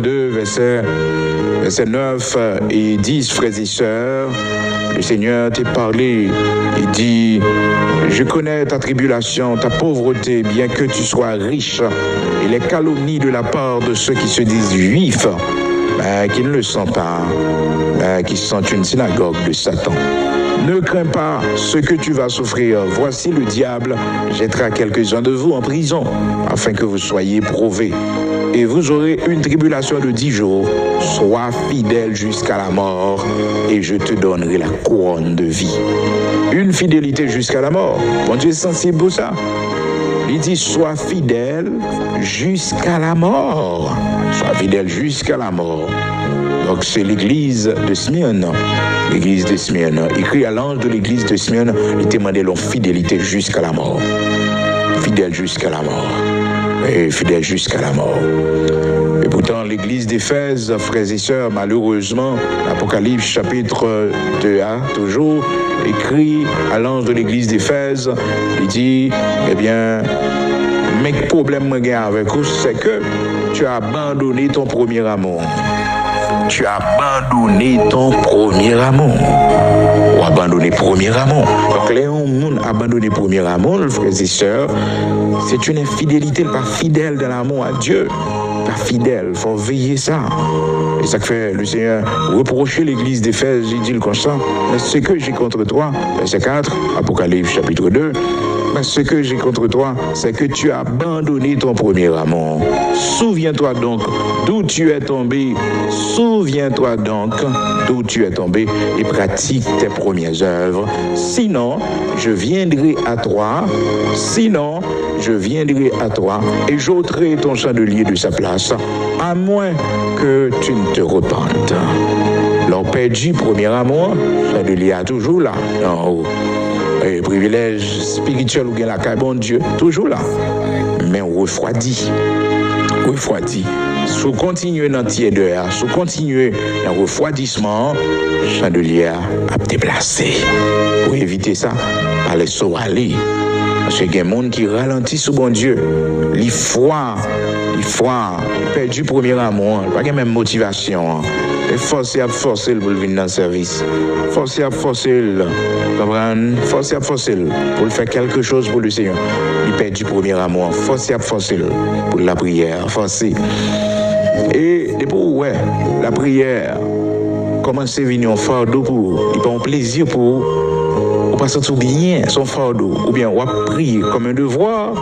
2, versets 9 et 10, frères et sœurs, le Seigneur t'a parlé, il dit, je connais ta tribulation, ta pauvreté, bien que tu sois riche, et les calomnies de la part de ceux qui se disent juifs, qui ne le sont pas, qui sont une synagogue de Satan. Ne crains pas ce que tu vas souffrir. Voici le diable jettera quelques-uns de vous en prison, afin que vous soyez prouvés. Et vous aurez une tribulation de 10 jours. Sois fidèle jusqu'à la mort, et je te donnerai la couronne de vie. Une fidélité jusqu'à la mort. Bon Dieu est sensible pour ça. Il dit, sois fidèle jusqu'à la mort. Sois fidèle jusqu'à la mort. Donc c'est l'église de Smyrne. L'église de Smyrne. Écrit à l'ange de l'église de Smyrne, il demandait leur fidélité jusqu'à la mort. Fidèle jusqu'à la mort. Et fidèle jusqu'à la mort. Et pourtant, l'église d'Éphèse, frères et sœurs, malheureusement, l'Apocalypse chapitre 2a, toujours, écrit à l'ange de l'église d'Éphèse, il dit, eh bien, mais le problème avec vous, c'est que tu as abandonné ton premier amour. Tu as abandonné ton premier amour. Ou abandonné premier amour. Donc, les gens abandonné premier amour, frères et sœurs, c'est une infidélité, pas fidèle dans l'amour à Dieu. Pas fidèle, il faut veiller ça. Et ça fait le Seigneur reprocher l'église d'Éphèse, il dit le constant, ce que j'ai contre toi, verset 4, Apocalypse chapitre 2, ce que j'ai contre toi, c'est que tu as abandonné ton premier amour. Souviens-toi donc d'où tu es tombé. Souviens-toi donc d'où tu es tombé et pratique tes premières œuvres. Sinon, je viendrai à toi. Sinon, je viendrai à toi et j'ôterai ton chandelier de sa place, à moins que tu ne te repentes. L'on perdu premier amour, chandelier est toujours là, en haut. Et privilège spirituel ou bien la caille, bon Dieu, toujours là. Mais on refroidit. Si vous continuez dans le tièdeur, si vous continuez dans le refroidissement, chandelier a déplacé. Pour éviter ça, allez sauver aller. Parce qu'il y a des gens qui ralentissent sur bon Dieu. Les froids, perdu premier amour, pas de même motivation. Et forcer pour venir dans le service. Forcer pour le faire quelque chose pour le Seigneur. Il perd du premier amour. Forcer pour la prière. Forcer. Et pour la prière, commencer à venir en fardeau pour, il prend plaisir pour passer tout bien son fardeau. Ou bien on va prier comme un devoir.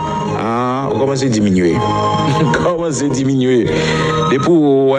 On commence à diminuer. Et pour